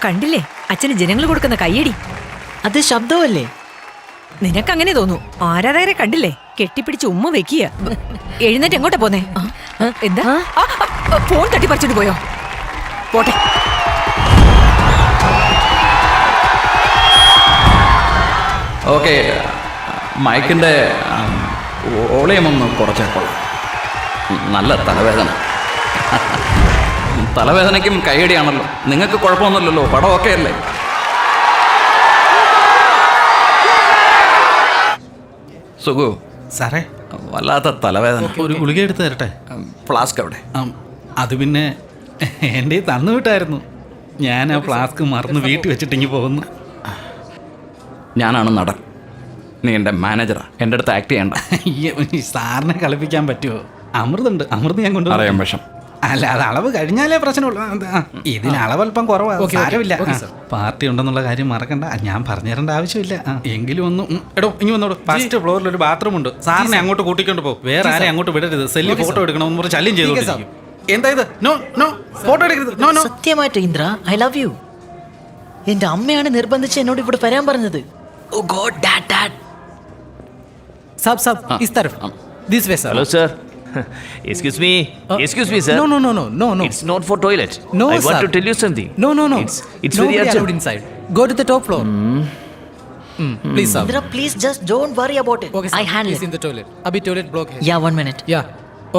കണ്ടില്ലേ അച്ഛന് ജനങ്ങൾ കൊടുക്കുന്ന കയ്യടി? അത് ശബ്ദമല്ലേ? നിനക്കങ്ങനെ തോന്നു. ആരാധകരെ കണ്ടില്ലേ കെട്ടിപ്പിടിച്ച് ഉമ്മ വെക്കുക. എഴുന്നേറ്റ് എങ്ങോട്ടാ പോന്നേ? എന്താ ഫോൺ തട്ടിപ്പറിച്ചിട്ട് പോയോ? പോട്ടെ. ഓക്കെ, മൈക്കിൻ്റെ വോളിയം ഒന്ന് കുറച്ചേക്കോളാം. നല്ല തലവേദന. തലവേദനയ്ക്കും കൈയടിയാണല്ലോ. നിങ്ങൾക്ക് കുഴപ്പമൊന്നുമില്ലല്ലോ, പടം ഓക്കെ അല്ലേ? സുഖു സാറേ, വല്ലാത്ത തലവേദന. ഒരു ഗുളിക എടുത്ത് തരട്ടെ? ഫ്ലാസ്ക് എവിടെ? അത് പിന്നെ എൻ്റെ തന്നു വിട്ടായിരുന്നു. ഞാൻ ആ ഫ്ലാസ്ക് മറന്ന് വീട്ടിൽ വെച്ചിട്ടിങ്ങി പോകുന്നു. ഞാനാണ് നടൻ, നീ എൻ്റെ മാനേജറാ. എൻ്റെ അടുത്ത് ആക്ട് ചെയ്യണ്ട. സാറിനെ കളിപ്പിക്കാൻ പറ്റുമോ? അമൃതുണ്ട്, അമൃത് ഞാൻ കൊണ്ടുവരാം. അറിയാം വിഷം. അല്ല, അത് അളവ് കഴിഞ്ഞാലേ പ്രശ്നമുള്ളൂ. ഇതിന് അളവല്പം കുറവാണ്. സാരമില്ല. പാർട്ടി ഉണ്ടെന്നുള്ള കാര്യം മറക്കണ്ട. ഞാൻ പറഞ്ഞു തരേണ്ട ആവശ്യമില്ല. എങ്കിലും ഒന്നും എടോ ഇനി വന്നോളൂ. ഫസ്റ്റ് ഫ്ലോറിൽ ഒരു ബാത്റൂം ഉണ്ട്. സാറിനെ അങ്ങോട്ട് കൂട്ടിക്കൊണ്ട് പോകും. വേറെ ആരെയും അങ്ങോട്ട് വിടരുത്. സെല്ലി ഫോട്ടോ എടുക്കണമെന്ന് പറഞ്ഞ് ശല്യം ചെയ്തു. എന്താ ഇത്? നോ നോ, ഫോട്ടോ എടുക്കരുത്. No no. സത്യമായിട്ട് ഇന്ദ്ര, ഐ ലവ് യു. എന്റെ അമ്മയാണ് നിർബന്ധിച്ച് എന്നോട് ഇവിടെ വരാൻ പറഞ്ഞത്. ഓ ഗോഡ്, ഡാഡ് ഡാഡ്. साहब साहब इस तरफ, this way sir. Hello sir. Excuse me. Excuse me sir. No no no no no no. It's not for toilet. No, I want sir. to tell you something. No no no. It's Nobody very allowed urgent. inside. Go to the top floor. Please sir. Indra, please just don't worry about it. Okay sir. I handle He's it. in the toilet. अभी toilet block है. Yeah, 1 minute. Yeah.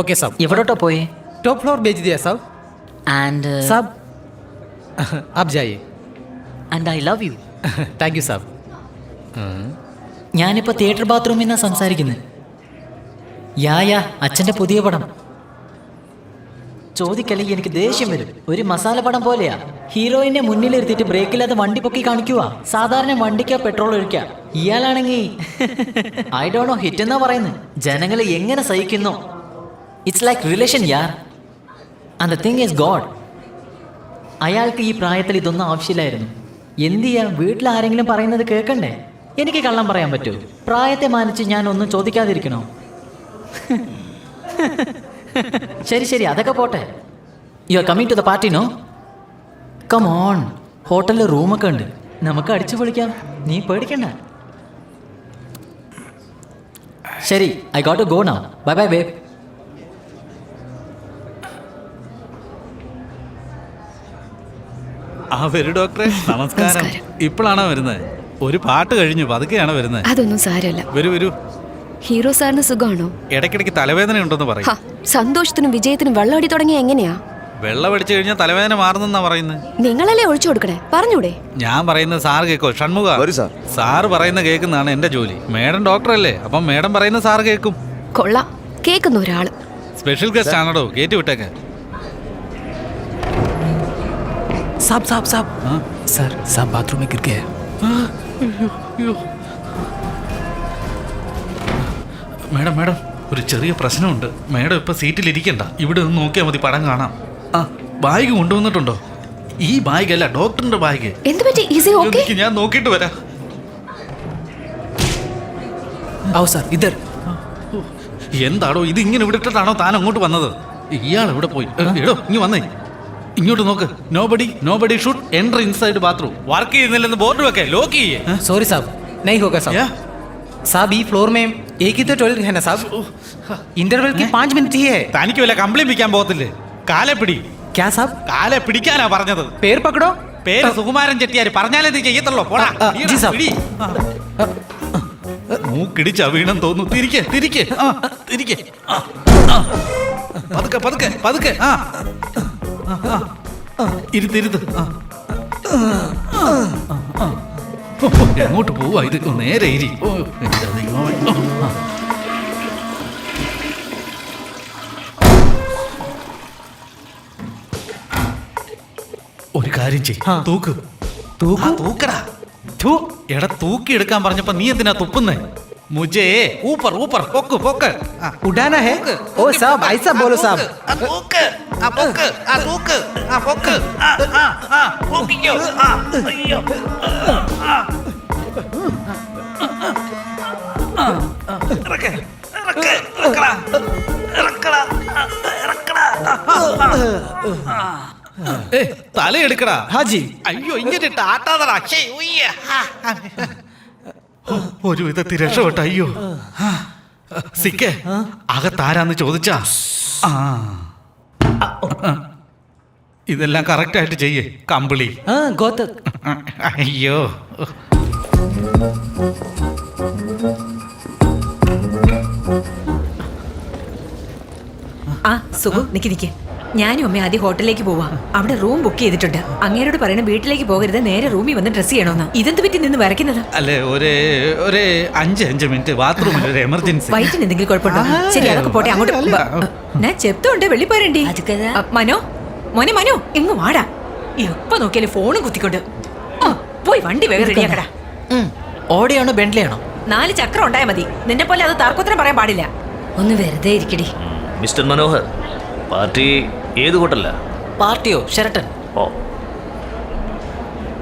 Okay साहब. എവിടോട്ടാ പോയേ? Top floor भेज दिया साहब. And साहब आप जाइए. and I love you. Thank you साहब. ഞാനിപ്പോ തിയേറ്റർ ബാത്റൂമിൽ നിന്നാ സംസാരിക്കുന്നത്. യാ അച്ഛന്റെ പുതിയ പടം. ചോദിക്കല്ലെങ്കിൽ എനിക്ക് ദേഷ്യം വരും. ഒരു മസാല പടം പോലെയാ. ഹീറോയിനെ മുന്നിലിരുത്തിയിട്ട് ബ്രേക്കില്ലാതെ വണ്ടി പൊക്കി കാണിക്കുക. സാധാരണ വണ്ടിക്കാ പെട്രോൾ ഒഴിക്കുക. ഇയാളാണെങ്കിൽ ഐ ഡോണ്ട് നോ, ഹിറ്റ് എന്നാ പറയുന്നത്. ജനങ്ങൾ എങ്ങനെ സഹിക്കുന്നു? ഇറ്റ്സ് ലൈക്ക് റിലേഷൻ യാർ. And the thing is god. അയാൾക്ക് ഈ പ്രായത്തിൽ ഇതൊന്നും ആവശ്യമില്ലായിരുന്നു. എന്ത് ചെയ്യാ, വീട്ടിൽ ആരെങ്കിലും പറയുന്നത് കേൾക്കണ്ടേ? എനിക്ക് കള്ളം പറയാൻ പറ്റുമോ? പ്രായത്തെ മാനിച്ച് ഞാൻ ഒന്നും ചോദിക്കാതിരിക്കണോ? ശരി, അതൊക്കെ പോട്ടെ. You are coming to the party no? Come on, ഹോട്ടലിൽ റൂമൊക്കെ ഉണ്ട്, നമുക്ക് അടിച്ചു പൊളിക്കാം. നീ പേടിക്കണ്ട. ശരി, I got to go now. Bye bye babe. വരൂ ഡോക്ടറെ. നമസ്കാരം. ഇപ്പോഴാണോ വരുന്നത്? ഒരു പാട്ട് കഴിഞ്ഞു, പതുക്കെയാണോ വരുന്നത്? അതൊന്നും സാരമല്ല. വരൂ. ഹീറോ സാറിന് സുഖമാണോ? ഇടയ്ക്കിടയ്ക്ക് തലവേദന ഉണ്ടെന്ന് പറയും. സന്തോഷത്തിനും വിജയത്തിനും വെള്ളമടി തുടങ്ങിയ എങ്ങനെയാ? വെള്ളം അടിച്ചു കഴിഞ്ഞാൽ തലവേദന മാറുന്നെന്നാ പറയുന്നത്. നിങ്ങളല്ലേ ഒഴിച്ചു കൊടുക്കണേ, പറഞ്ഞൂടെ? ഞാൻ പറയുന്നത് സാർ കേൾക്കോ? ഷൺമുഖ, സാറ് പറയുന്ന കേൾക്കുന്നതാണ് എന്റെ ജോലി. മേഡം ഡോക്ടറല്ലേ, അപ്പം മേഡം പറയുന്ന സാർ കേൾക്കും. കൊള്ളാം, കേൾക്കുന്ന ഒരാള്. സ്പെഷ്യൽ ഗസ്റ്റ് ആണോ? കയറ്റി വിട്ടേക്ക്. साहब साहब साहब. सर साहब बाथरूम में गिर गए. മേഡം ഒരു ചെറിയ പ്രശ്നമുണ്ട്. മേഡം ഇപ്പൊ സീറ്റിൽ ഇരിക്കണ്ട, ഇവിടെ നിന്ന് നോക്കിയാൽ മതി, പടം കാണാം. ബാഗ് കൊണ്ടുവന്നിട്ടുണ്ടോ? ഈ ബാഗ് അല്ല, ഡോക്ടറിന്റെ ബാഗ്. എന്ത് പറ്റി? Easy okay? ഞാൻ നോക്കിയിട്ട് വരാം. आओ सर इधर. എന്താടോ ഇത്? ഇങ്ങനെ വിട്ടിട്ടാണോ താൻ അങ്ങോട്ട് വന്നത്? ഇയാൾ എവിടെ പോയി? എടോ ഇങ്ങ് വന്നേ, ഇങ്ങോട്ട് നോക്ക്. Nobody should enter inside bathroom. Work ചെയ്യുന്നില്ലെന്ന് ബോർഡ് വെക്കേ, ലോക്ക് ചെയ്യേ. सॉरी साहब, नहीं होगा साहब. साहब ई फ्लोर में एक ही तो टॉयलेट है ना साहब. इंटरवल की 5 मिनट ही है. തനിക്ക് വല്ല കംപ്ലൈന്റ് പിടിക്കാൻ പോകത്തില്ലേ? കാലെ പിടി. क्या साहब? കാലെ പിടിക്കാനാ പറഞ്ഞത്. पैर पकड़ो. പേര് സുകുമാരൻ ചെട്ടിയാർ. പറഞ്ഞാലേ നീ ചെയ്യത്തുള്ളൂ. പോടാ. जी साहब. മൂക്കിടിച്ച വീണം തോന്നുന്നു. തിരിക്കെ. പതുക്കെ. ഇരുത്ത്. എങ്ങോട്ട് പോവാ ഇത്? നേരെ ഇരി. ഒരു കാര്യം ചെയ്യ്, തൂക്കടാ. എടാ തൂക്കി എടുക്കാൻ പറഞ്ഞപ്പോ നീ എന്തിനാ തുപ്പുന്നേ? മുझे ऊपर पोक उड़ाना है. ओ साहब ऐसा बोलो साहब. തലയെടുക്കടാ. ഹാജി അയ്യോ ഇങ്ങനെ ടാട്ടാതടാ. ശ്ശേ, ഉയ്യ. ഒരു വിധത്തിൽ രക്ഷപ്പെട്ട. അയ്യോ സിക്കേ അകത്താരാന്ന് ചോദിച്ചാ ഇതെല്ലാം കറക്റ്റ് ആയിട്ട് ചെയ്യേ കമ്പിളി. ഗോതക് അയ്യോ ആ സുഖു നിക്ക് ഞാനും അമ്മ ആദ്യം ഹോട്ടലിലേക്ക് പോവാ. അവിടെ റൂം ബുക്ക് ചെയ്തിട്ടുണ്ട്. അങ്ങേരോട് പറയണം വീട്ടിലേക്ക് പോകരുത്, നേരെ റൂമിൽ വന്ന് ഡ്രസ് ചെയ്യണോന്ന്. ഇതെന്ത് പറ്റി നിന്ന് വരയ്ക്കുന്നത്? അല്ലേ ഒരു 5 മിനിറ്റ് ബാത്റൂമിൽ ഒരു എമർജൻസി. വയറ്റിന് എന്തെങ്കിലും കുഴപ്പമുണ്ടോ? ശരി അതൊക്കെ പോട്ടെ, അങ്ങോട്ട് ഞാൻ ചെപ്തുണ്ട് വെള്ളി പോരണ്ടി. മനോ മനോ എങ്ങ് വാടാ. എപ്പോ നോക്കിയാലും ഫോണും കുത്തിക്കൊണ്ട്. പോയി വണ്ടി വേഗം റെഡിയാക്കടാ. ഓടിയാണോ ബെന്റ്ലിയാണോ? 4 ചക്രം ഉണ്ടായാൽ മതി. നിന്നെ പോലെ അത് തർക്കത്തിനും പറയാൻ പാടില്ല. ഒന്ന് വെറുതെ ഇരിക്കടി. മിസ്റ്റർ മനോഹർ, പാർട്ടി ഏത് ഹോട്ടലിലാ? പാർട്ടിയോ? ഷെറട്ടൺ. ഓ,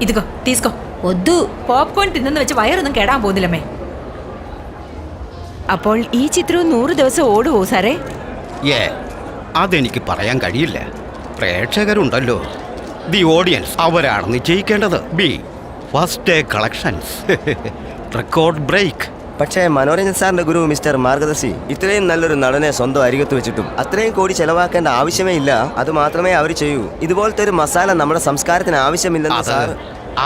ഇതുകോ തീസ്കോ. ഒതു പോപ്കോൺ തിന്നെന്ന് വെച്ച് വയറൊന്നും കേടാൻ പോകുന്നില്ലമ്മേ. അപ്പോൾ ഈ ചിത്രവും 100 ദിവസം ഓടുവോ സാറേ? അതെനിക്ക് പറയാൻ കഴിയില്ല. പ്രേക്ഷകരുണ്ടല്ലോ, ദി ഓഡിയൻസ്, അവരാണ് നിശ്ചയിക്കേണ്ടത്. Be first day collections, record break. പക്ഷേ മനോരഞ്ജൻ സാറിന്റെ ഗുരു മിസ്റ്റർ മാർഗദർശി ഇത്രയും നല്ലൊരു നടനെ സ്വന്തം അരികത്ത് വെച്ചിട്ടും അത്രയും കോടി ചെലവാക്കേണ്ട ആവശ്യമേ ഇല്ല, അത് മാത്രമേ അവർ ചെയ്യൂ. ഇതുപോലത്തെ ഒരു മസാല നമ്മുടെ സംസ്കാരത്തിന് ആവശ്യമില്ലെന്ന് സാർ.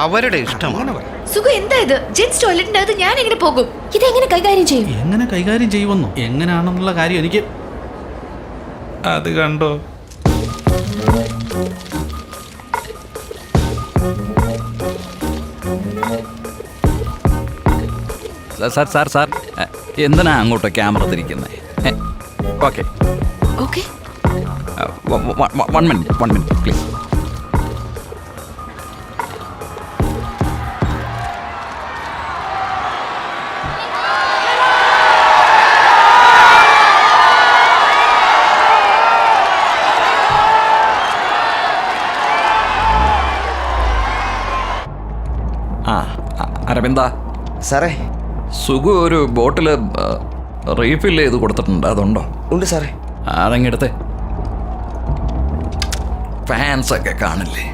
അവരുടെ ഇഷ്ടമാണ്. സുഖം എന്താ ഇത്? ജെന്റ്സ് ടോയ്ലറ്റിന്റെ അകത്ത് ഞാൻ എങ്ങനെ പോകും? ഇതെങ്ങനെ കൈകാര്യം ചെയ്യും? എങ്ങനെ കൈകാര്യം ചെയ്യുമെന്നോ എങ്ങനെയാണെന്നുള്ള കാര്യം എനിക്ക് അത് കണ്ടോ. സാർ എന്തിനാ അങ്ങോട്ട് ക്യാമറ തിരിക്കുന്നത്? Okay okay 1 minute please. Aravinda സാറേ, സുഖു ഒരു ബോട്ടിൽ റീഫിൽ ചെയ്ത് കൊടുത്തിട്ടുണ്ട്, അതുണ്ടോ? ഉണ്ട് സാറേ. അതങ്ങെടുത്ത് ഫാൻസൊക്കെ കാണില്ലേ?